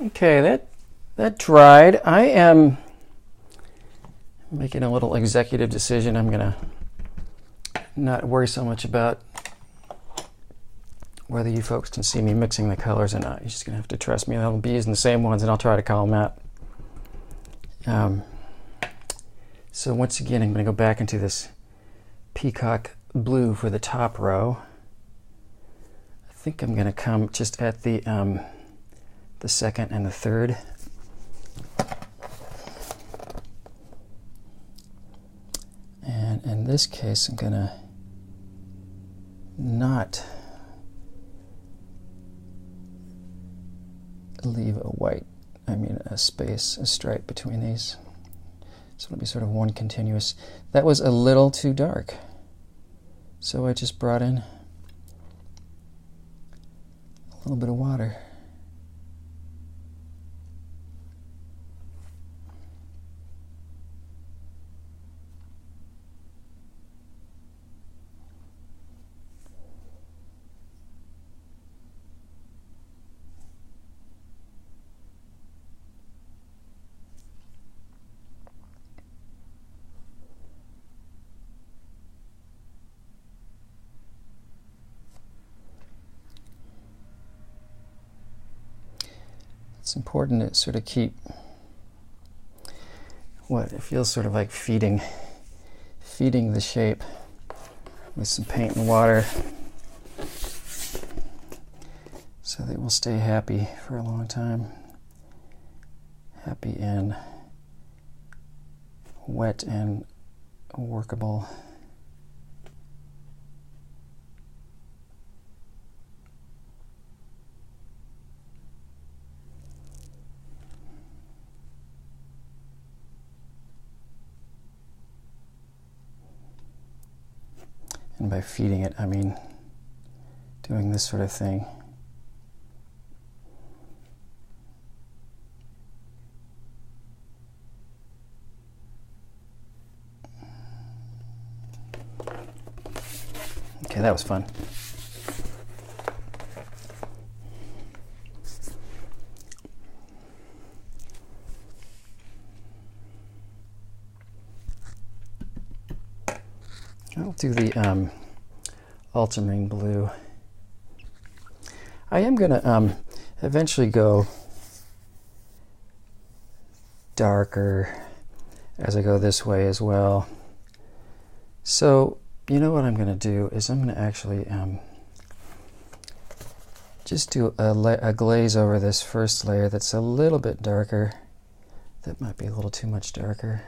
Okay, that dried. I am making a little executive decision. I'm gonna not worry so much about whether you folks can see me mixing the colors or not. You're just gonna have to trust me. I'll be using the same ones and I'll try to call them out. So once again, I'm gonna go back into this peacock blue for the top row. I think I'm gonna come just at the second and the third. And in this case, I'm gonna not leave a space, a stripe between these. So it'll be sort of one continuous. That was a little too dark. So I just brought in a little bit of water. It's important to sort of keep it feels sort of like feeding the shape with some paint and water so they will stay happy for a long time. Happy and wet and workable. And by feeding it, I mean doing this sort of thing. Okay, that was fun. I'll do the ultramarine blue. I am going to eventually go darker as I go this way as well. So you know what I'm going to do is I'm going to actually just do a glaze over this first layer that's a little bit darker. That might be a little too much darker.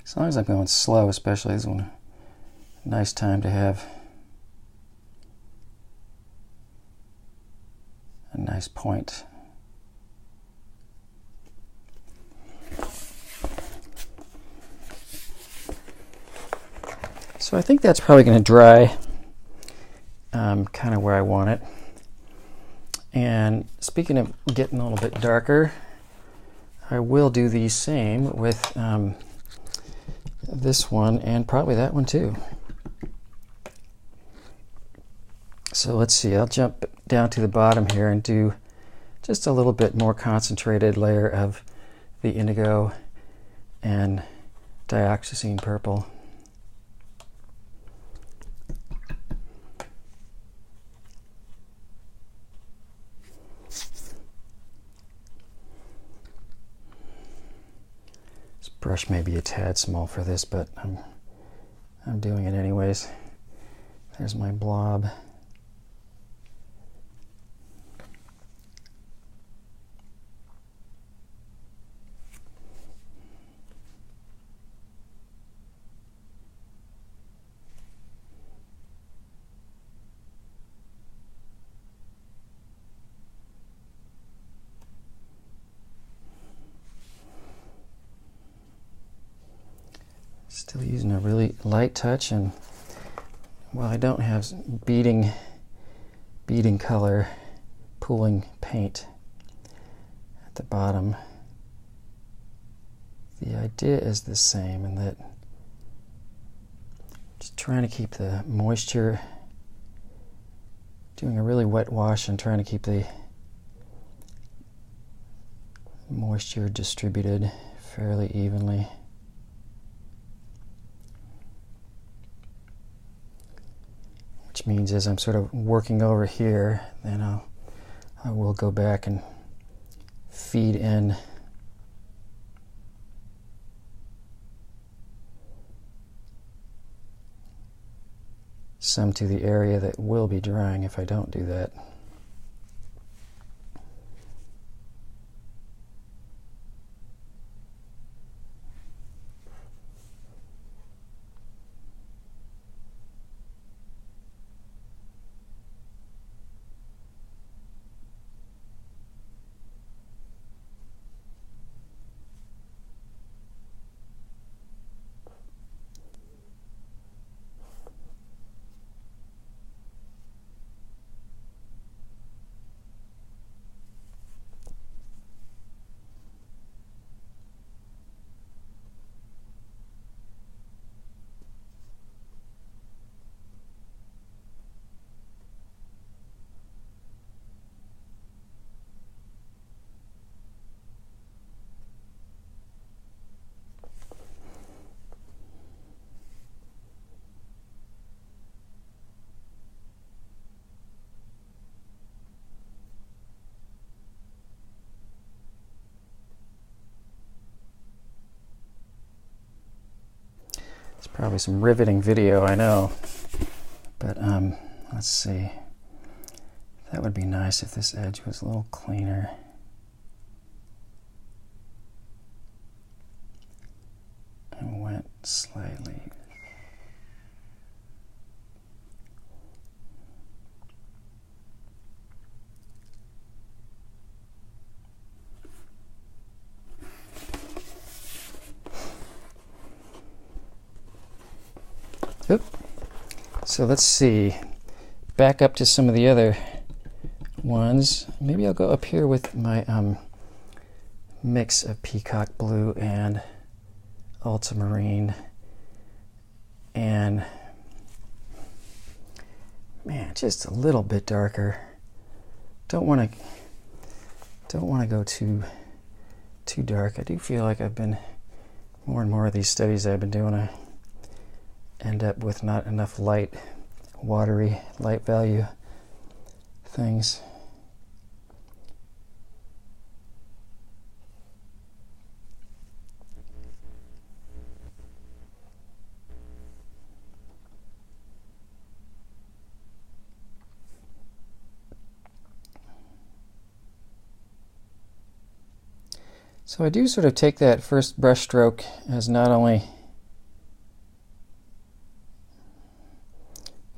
As long as I'm going slow, especially, this is a nice time to have a nice point. So I think that's probably going to dry kind of where I want it. And speaking of getting a little bit darker, I will do the same with this one and probably that one too. So let's see, I'll jump down to the bottom here and do just a little bit more concentrated layer of the indigo and dioxazine purple. This brush may be a tad small for this, but I'm doing it anyways. There's my blob. Still using a really light touch, and while I don't have beading color pooling paint at the bottom, the idea is the same, in that just trying to keep the moisture, doing a really wet wash and trying to keep the moisture distributed fairly evenly. Which means as I'm sort of working over here, then I will go back and feed in some to the area that will be drying if I don't do that. It's probably some riveting video, I know, but let's see. That would be nice if this edge was a little cleaner. And went slightly. Oop. So let's see, back up to some of the other ones. Maybe I'll go up here with my mix of peacock blue and ultramarine, and man, just a little bit darker. Don't want to go too dark. I do feel like I've been more and more of these studies I've been doing, I end up with not enough light, watery light value things. So I do sort of take that first brush stroke as not only,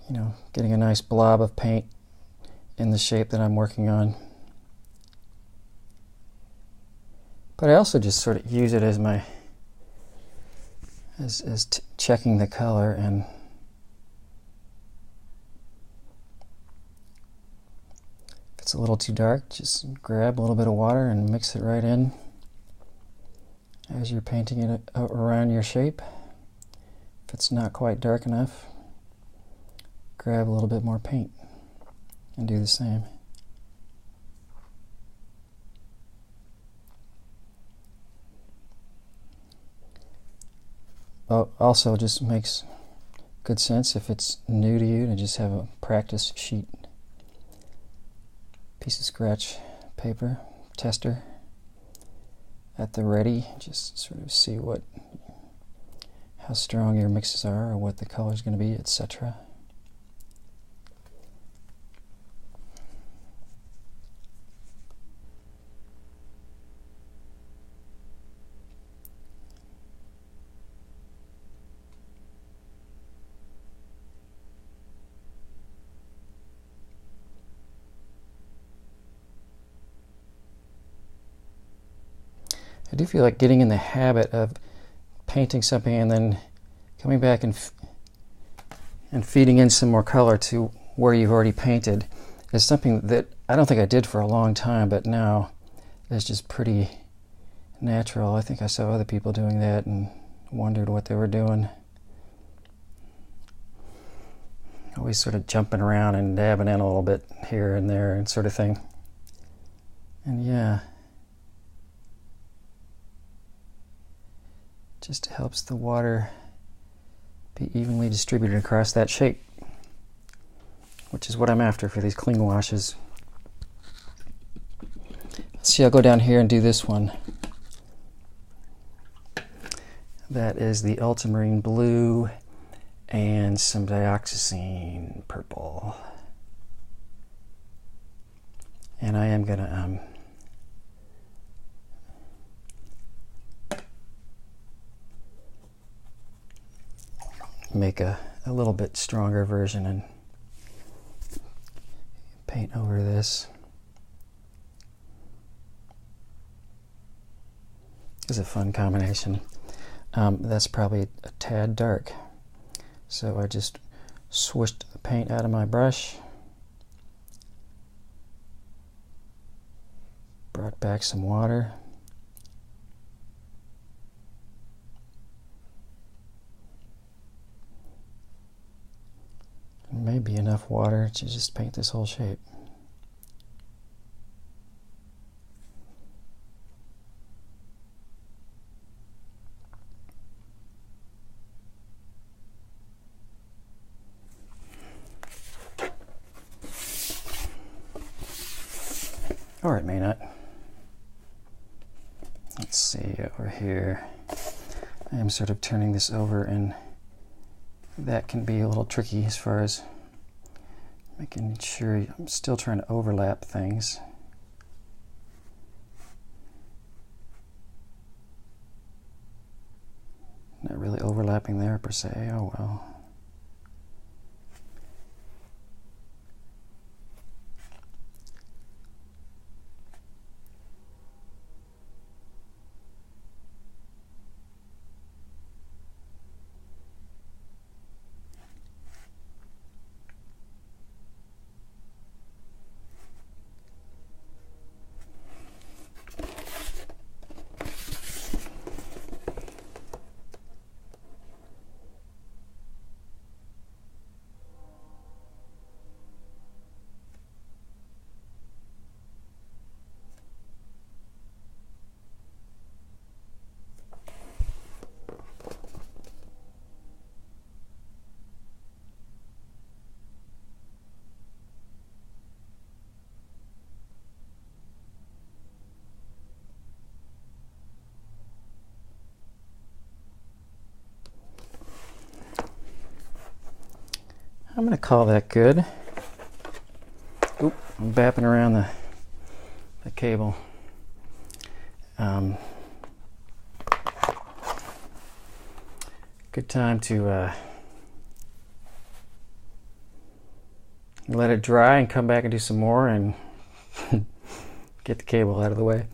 you know, getting a nice blob of paint in the shape that I'm working on, but I also just sort of use it as my checking the color. And if it's a little too dark, just grab a little bit of water and mix it right in as you're painting it around your shape. If it's not quite dark enough, grab a little bit more paint and do the same. Oh, also just makes good sense if it's new to you to just have a practice sheet, piece of scratch paper, tester at the ready. Just sort of see how strong your mixes are or what the color is going to be, etc. I do feel like getting in the habit of painting something and then coming back and feeding in some more color to where you've already painted is something that I don't think I did for a long time, but now is just pretty natural. I think I saw other people doing that and wondered what they were doing. Always sort of jumping around and dabbing in a little bit here and there and sort of thing. And yeah, just helps the water be evenly distributed across that shape, which is what I'm after for these clean washes. Let's see, I'll go down here and do this one. That is the ultramarine blue and some dioxazine purple. And I am going to make a little bit stronger version and paint over this. It's a fun combination. That's probably a tad dark, so I just swished the paint out of my brush, brought back some water, maybe enough water to just paint this whole shape. Or it may not. Let's see over here. I am sort of turning this over, and that can be a little tricky as far as making sure I'm still trying to overlap things. Not really overlapping there per se. Oh well. I'm going to call that good. Oop, I'm bapping around the cable. Good time to let it dry and come back and do some more and get the cable out of the way.